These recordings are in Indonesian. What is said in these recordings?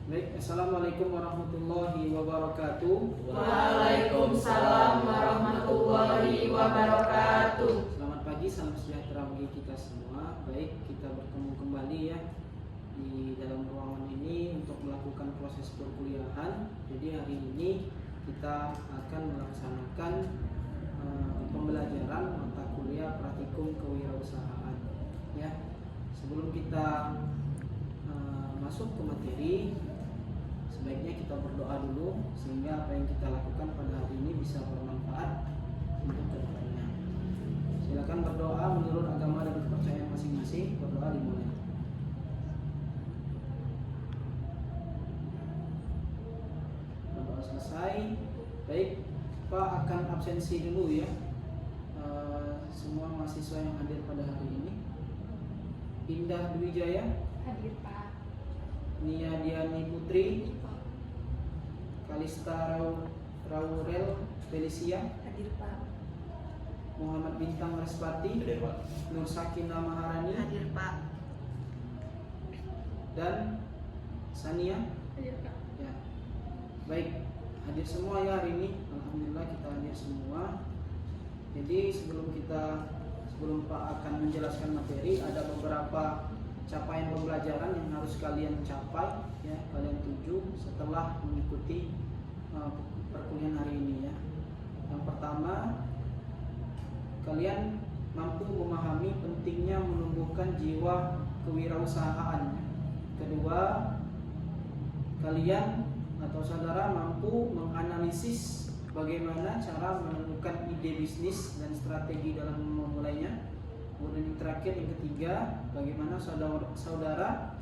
Baik, assalamualaikum warahmatullahi wabarakatuh. Waalaikumsalam warahmatullahi wabarakatuh. Selamat pagi, salam sejahtera bagi kita semua. Baik, kita bertemu kembali ya di dalam ruangan ini untuk melakukan proses perkuliahan. Jadi hari ini kita akan melaksanakan pembelajaran mata kuliah praktikum kewirausahaan. Ya, sebelum kita masuk ke materi, sebaiknya kita berdoa dulu sehingga apa yang kita lakukan pada hari ini bisa bermanfaat untuk kedepannya. Silakan berdoa menurut agama dan kepercayaan masing-masing. Berdoa dimulai. Berdoa selesai. Baik, Pak akan absensi dulu ya. Semua mahasiswa yang hadir pada hari ini. Indah Dwi Jaya Hadir Pak. Nia Diani Putri, Kalista Raurel Felicia, Hadir Pak. Muhammad Bintang Respati, Nur Sakina Maharani, Hadir Pak. dan Sania. Hadir Pak. Ya, baik, hadir semua ya hari ini. Alhamdulillah kita hadir semua. Jadi sebelum Pak akan menjelaskan materi, ada beberapa capaian pembelajaran yang harus kalian capai ya, kalian tuju setelah mengikuti perkuliahan hari ini ya. Yang pertama, kalian mampu memahami pentingnya menumbuhkan jiwa kewirausahaan. Kedua, kalian atau saudara mampu menganalisis bagaimana cara menemukan ide bisnis dan strategi dalam memulainya. Kemudian yang terakhir, yang ketiga, bagaimana saudara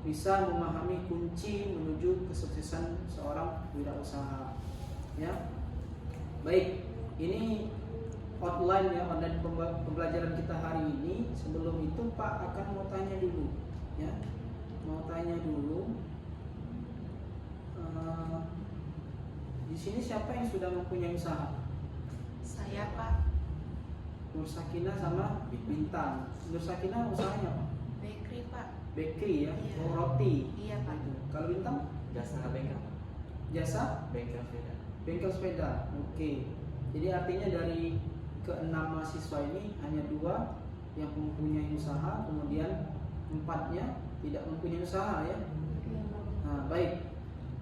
bisa memahami kunci menuju kesuksesan seorang wirausaha. Ya, baik, ini outline ya, online pembelajaran kita hari ini. Sebelum itu Pak akan mau tanya dulu, ya, di sini siapa yang sudah mempunyai usaha? Saya Pak. Nur Sakina sama Bintang. Nur Sakina usahanya apa? Bakery Pak. Bakery ya, Iya. oh, roti. Iya Pak. Gitu. Kalau Bintang? Jasa bengkel, Jasa bengkel sepeda. bengkel sepeda. Oke. Jadi artinya dari ke-6 mahasiswa ini hanya 2 yang mempunyai usaha, kemudian 4-nya tidak mempunyai usaha ya. Nah, baik.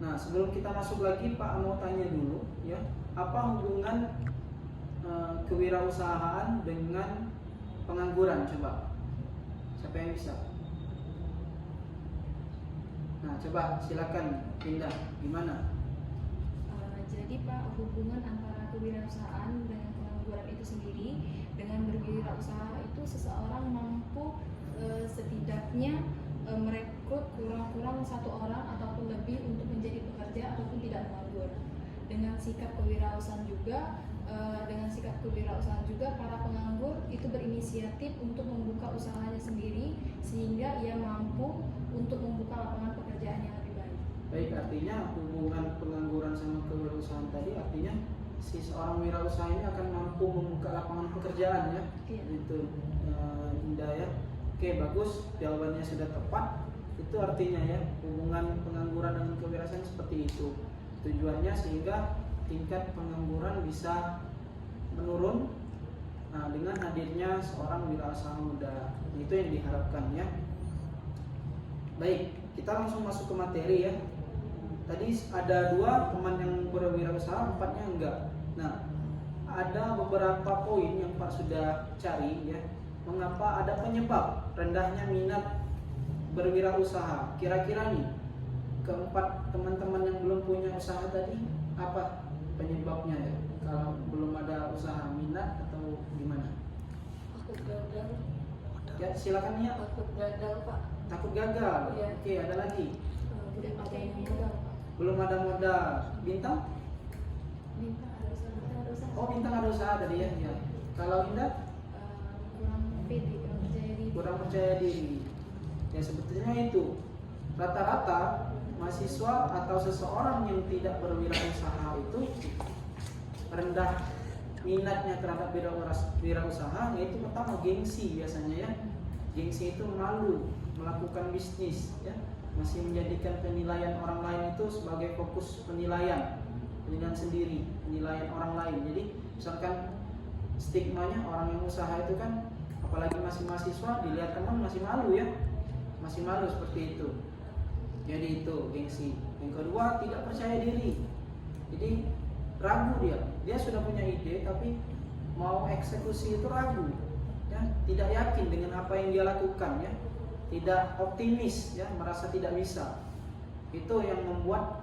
Nah, sebelum kita masuk lagi, Pak mau tanya dulu ya, apa hubungan kewirausahaan dengan pengangguran? Coba, siapa yang bisa? Nah, coba silakan Indah, gimana? Jadi Pak, hubungan antara kewirausahaan dengan pengangguran itu sendiri. Dengan berwirausaha itu seseorang mampu setidaknya merekrut kurang-kurang 1 orang ataupun lebih untuk menjadi pekerja ataupun tidak menganggur. Dengan sikap kewirausahaan juga, para penganggur itu berinisiatif untuk membuka usahanya sendiri sehingga ia mampu untuk membuka lapangan pekerjaan yang lebih baik. Baik, artinya hubungan pengangguran sama kewirausahaan tadi artinya si seorang wirausaha ini akan mampu membuka lapangan pekerjaan ya. Iya. Itu Indah ya. Oke, bagus, jawabannya sudah tepat. Itu artinya ya, hubungan pengangguran dengan kewirausahaan seperti itu. Tujuannya sehingga tingkat pengangguran bisa menurun dengan hadirnya seorang wirausaha muda. Itu yang diharapkan ya. Baik, kita langsung masuk ke materi ya. Tadi ada 2 teman yang berwirausaha, 4-nya enggak. Nah, ada beberapa poin yang Pak sudah cari ya. Mengapa ada penyebab rendahnya minat berwirausaha? Kira-kira nih, keempat teman-teman yang belum punya usaha tadi, apa penyebabnya ya? Kalau belum ada usaha, minat atau gimana? Takut gagal. Ya, silakan ya. Takut gagal Pak. Takut gagal. Iya. Oke, ada lagi. Tidak ada yang modal Pak. Belum ada modal. Bintang? Bintang ada usaha. Oh, Bintang ada usaha tadi ya. Ya. Kalau Indah? Kurang pede, kurang percaya diri. Kurang percaya diri. Ya, sebetulnya itu rata-rata mahasiswa atau seseorang yang tidak berwirausaha itu rendah minatnya terhadap wirausaha, yaitu pertama gengsi biasanya ya. Gengsi itu malu melakukan bisnis ya. masih menjadikan penilaian orang lain itu sebagai fokus penilaian sendiri, penilaian orang lain. Jadi misalkan stigmanya orang yang usaha itu kan, apalagi masih mahasiswa, dilihat teman masih malu ya, masih malu seperti itu. Jadi itu gengsi. Yang kedua, tidak percaya diri. Jadi ragu dia sudah punya ide tapi mau eksekusi itu ragu, ya, tidak yakin dengan apa yang dia lakukan, ya, tidak optimis, ya, merasa tidak bisa. Itu yang membuat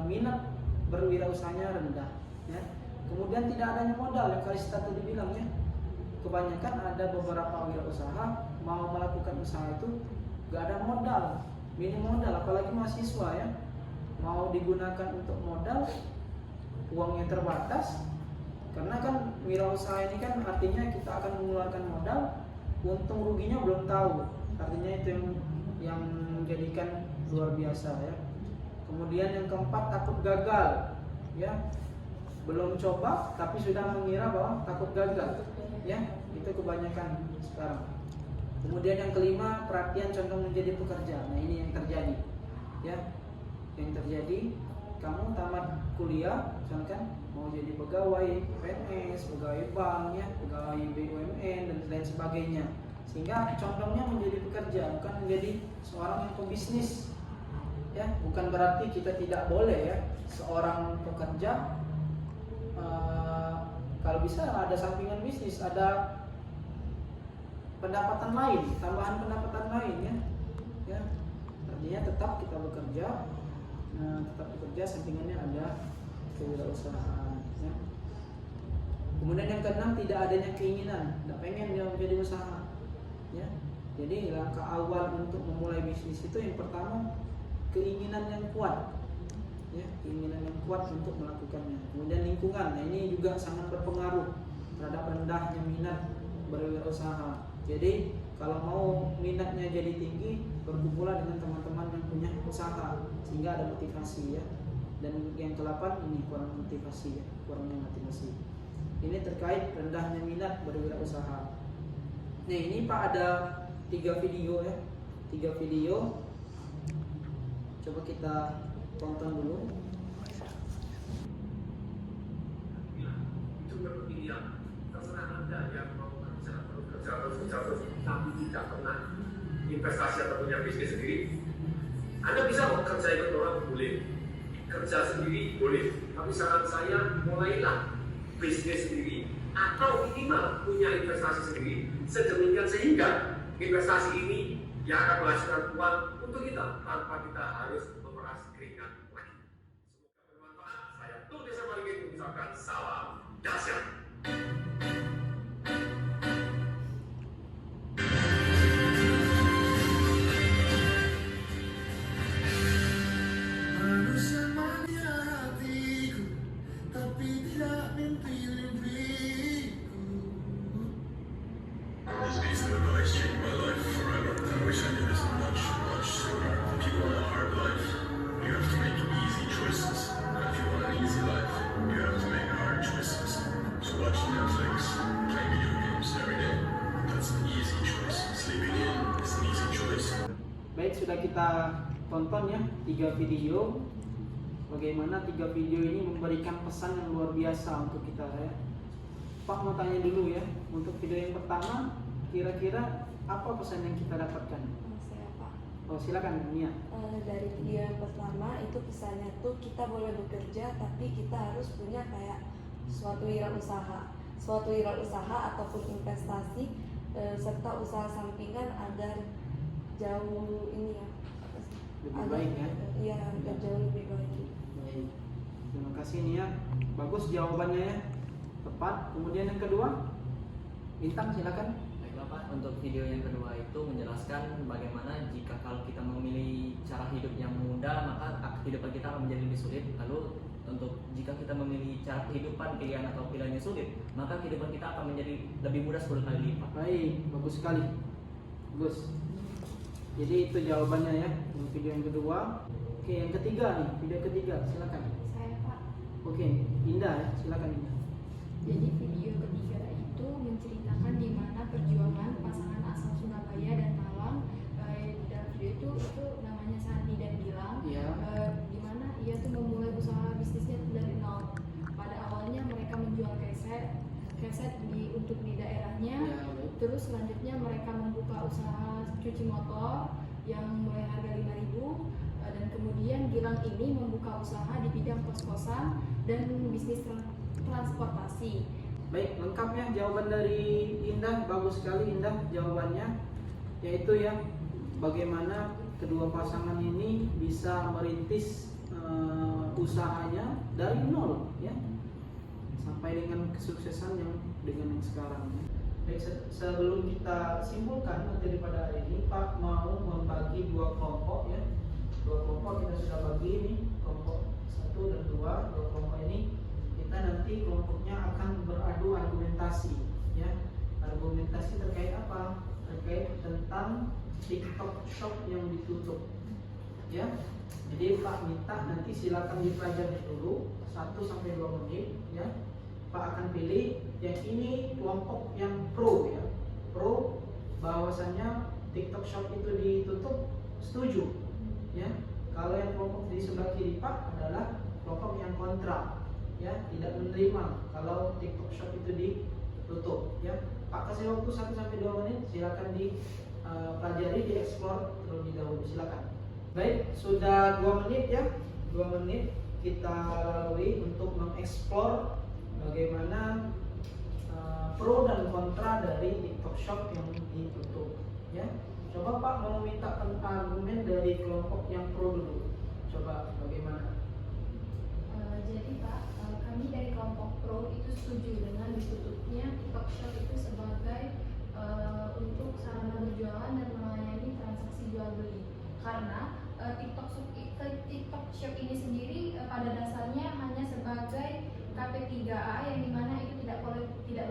minat berwirausahanya rendah, ya. Kemudian tidak adanya modal yang Kalista tadi bilang, ya. Kebanyakan ada beberapa wirausaha mau melakukan usaha itu gak ada modal, minim modal, apalagi mahasiswa, ya. Mau digunakan untuk modal, uangnya terbatas. Karena kan wirausaha ini kan artinya kita akan mengeluarkan modal, untung ruginya belum tahu. Artinya itu yang menjadikan luar biasa, ya. Kemudian yang keempat, takut gagal, ya. Belum coba tapi sudah mengira bahwa takut gagal, ya. Itu kebanyakan sekarang. Kemudian yang kelima, perhatian condong menjadi pekerja. Nah, ini yang terjadi, ya. Yang terjadi, kamu tamat kuliah, misalkan mau jadi pegawai PNS, pegawai bank, ya, pegawai BUMN dan lain sebagainya, sehingga condongnya menjadi pekerja, bukan menjadi seorang yang pebisnis, ya. Bukan berarti kita tidak boleh, ya, seorang pekerja kalau bisa ada sampingan bisnis, ada pendapatan lain, tambahan pendapatan lain, ya, ya. Artinya tetap kita bekerja. Tetap bekerja, sampingannya ada kewirausahaan, ya. Kemudian yang keenam, tidak adanya keinginan, tidak pengen dia menjadi usaha, ya. Jadi langkah awal untuk memulai bisnis itu yang pertama keinginan yang kuat, ya, keinginan yang kuat untuk melakukannya. Kemudian lingkungan, nah ini juga sangat berpengaruh terhadap rendahnya minat berwirausaha. Jadi kalau mau minatnya jadi tinggi, berkumpulan dengan teman-teman yang punya usaha sehingga ada motivasi, ya. Dan yang ke-8 ini kurang motivasi, ya, kurangnya motivasi. Ini terkait rendahnya minat berwirausaha. Nah, ini Pak ada 3 video, ya. 3 video. Coba kita tonton dulu. Itu berpilihan, terserah Anda yang mau kerja terus, tapi tidak pernah investasi atau punya bisnis sendiri. Anda bisa mau kerja ikut orang, boleh, kerja sendiri boleh, tapi saran saya mulailah bisnis sendiri atau minimal punya investasi sendiri sedemikian sehingga investasi ini yang akan menghasilkan uang untuk kita tanpa kita harus memeras keringat lagi. Semoga bermanfaat. Saya Tuh Desa Maringin mengucapkan salam dahsyat. This piece of advice changed my life forever. I wish I knew this much sooner. If you want a hard life, you have to make easy choices. And if you want an easy life, you have to make hard choices. So watching Netflix, playing video games every day, that's an easy choice. Sleeping in is an easy choice. Baik, sudah kita tonton, ya, 3 video. Bagaimana 3 video ini memberikan pesan yang luar biasa untuk kita, ya. Pak mau tanya dulu, ya, untuk video yang pertama, kira-kira apa pesan yang kita dapatkan? Saya Pak. Oh, silakan, Nia. Dari video yang pertama itu pesannya tuh kita boleh bekerja tapi kita harus punya kayak suatu wirausaha ataupun investasi serta usaha sampingan agar jauh ini, ya, Lebih baik, ya. Iya, agar jauh lebih baik. Baik. Terima kasih, Nia. Bagus jawabannya, ya. Tepat. Kemudian yang kedua, Bintang, silakan. Baiklah Pak, untuk video yang kedua itu menjelaskan bagaimana jika kalau kita memilih cara hidup yang mudah, maka kehidupan kita akan menjadi lebih sulit. Lalu untuk jika kita memilih cara kehidupan pilihan atau pilihannya sulit, maka kehidupan kita akan menjadi lebih mudah 10 kali lipat. Baik, bagus sekali. Bagus. Jadi itu jawabannya, ya, untuk video yang kedua. Oke, yang ketiga nih, video ketiga, silakan. Saya Pak. Oke, Indah, ya, silakan Indah. Jadi video ketiga itu menceritakan di mana perjuangan pasangan asal Surabaya dan Malang itu namanya Sandi dan Gilang. Iya. Di mana ia tuh memulai usaha bisnisnya dari nol. Pada awalnya mereka menjual keset untuk di daerahnya. Ya, baik. Terus selanjutnya mereka membuka usaha cuci motor yang mulai harga 5.000, dan kemudian Gilang ini membuka usaha di bidang kos-kosan dan bisnis transportasi. Baik, lengkapnya jawaban dari Indah, bagus sekali Indah jawabannya, yaitu ya bagaimana kedua pasangan ini bisa merintis usahanya dari nol ya sampai dengan kesuksesan yang dengan yang sekarang. Baik, sebelum kita simpulkan materi pada hari ini, Pak mau membagi dua kelompok ya. Dua kelompok kita sudah bagi ini, kelompok 1 dan 2. Dua kelompok ini kita nanti kelompoknya akan beradu argumentasi ya. Argumentasi terkait apa? Terkait tentang TikTok Shop yang ditutup ya. Jadi Pak minta nanti silakan dipelajari dulu 1-2 menit ya. Pak akan pilih yang ini kelompok yang pro ya. Pro bahwasannya TikTok Shop itu ditutup, setuju ya. Kalau yang kelompok di sebelah kiri Pak adalah kelompok yang kontra ya, tidak menerima kalau TikTok Shop itu ditutup ya. Pak kasih waktu 1-2 menit, silakan dipelajari, dieksplor terlebih dahulu, silakan. Baik, sudah 2 menit ya. 2 menit kita lalui untuk mengeksplor bagaimana pro dan kontra dari TikTok Shop yang ditutup ya. Coba Pak mau minta argumen dari kelompok yang pro dulu. Coba bagaimana? Jadi Pak, kami dari kelompok pro itu setuju dengan ditutupnya TikTok Shop itu sebagai untuk sarana berjualan dan melayani transaksi jual beli. Karena TikTok Shop ini sendiri pada dasarnya hanya sebagai KP3A yang dimana itu tidak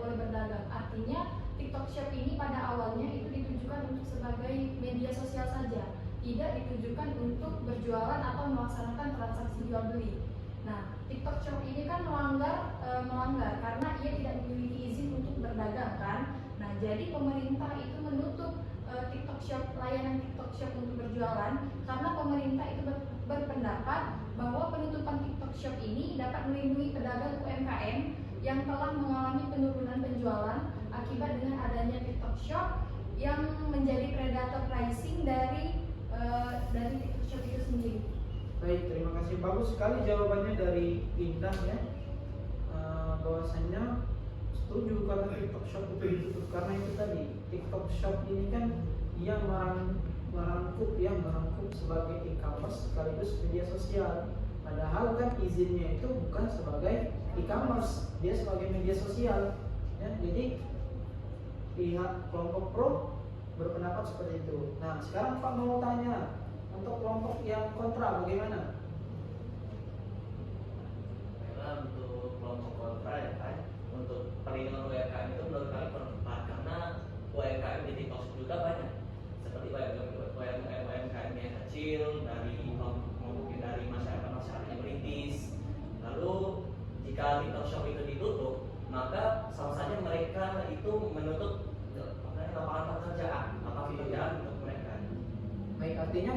boleh berdagang. Artinya TikTok Shop ini pada awalnya itu ditujukan untuk sebagai media sosial saja, tidak ditujukan untuk berjualan atau melaksanakan transaksi jual beli. Nah, TikTok Shop ini kan melanggar karena ia tidak memiliki izin untuk berdagang kan. Nah, jadi pemerintah itu menutup TikTok Shop, layanan TikTok Shop untuk berjualan karena pemerintah itu berpendapat bahwa penutupan TikTok Shop ini dapat melindungi pedagang UMKM yang telah mengalami penurunan penjualan akibat dengan adanya TikTok Shop yang menjadi predator pricing dari TikTok Shop itu sendiri. Baik, terima kasih. Bagus sekali jawabannya dari Indah ya. Bahwasanya setuju karena TikTok Shop itu ditutup karena itu tadi TikTok Shop ini kan dia merangkup sebagai e-commerce sekaligus media sosial. Padahal kan izinnya itu bukan sebagai e-commerce, dia sebagai media sosial ya. Jadi pihak kelompok pro berpendapat seperti itu. Nah, sekarang Pak mau tanya untuk kelompok yang kontra bagaimana? Untuk kelompok kontra ya kan, untuk perlindungan UMKM itu menurut kami perlu, karena UMKM di TikTok juga banyak, seperti UMKM yang kecil mungkin dari masyarakat yang merintis. Lalu jika TikTok Shop itu ditutup, maka sama saja mereka itu menutup lapangan pekerjaan untuk mereka. Baik, artinya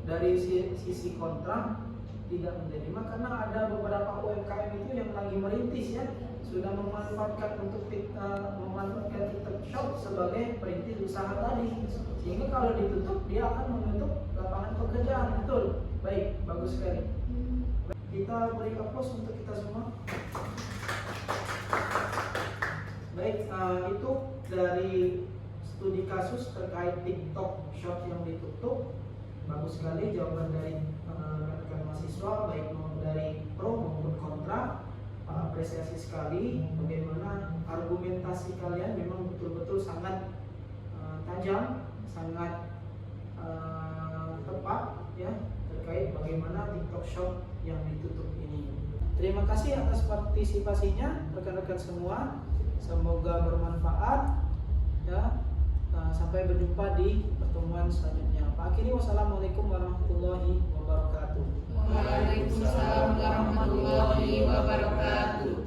dari sisi kontra tidak menerima karena ada beberapa UMKM itu yang lagi merintis ya, sudah memanfaatkan TikTok Shop sebagai perintis usaha tadi, sehingga kalau ditutup dia akan menutup lapangan pekerjaan. Betul. Baik, bagus sekali. Kita beri aplaus untuk kita semua. Baik, itu dari studi kasus terkait TikTok Shop yang ditutup. Bagus sekali jawaban dari rekan mahasiswa, baik dari pro maupun kontra. Apresiasi sekali bagaimana argumentasi kalian memang betul-betul sangat tajam, sangat tepat ya terkait bagaimana TikTok Shop yang ditutup ini. Terima kasih atas partisipasinya rekan-rekan semua. Semoga bermanfaat ya. Sampai berjumpa di pertemuan selanjutnya. Pak akhiri, wassalamualaikum warahmatullahi wabarakatuh. Waalaikumsalam warahmatullahi wabarakatuh.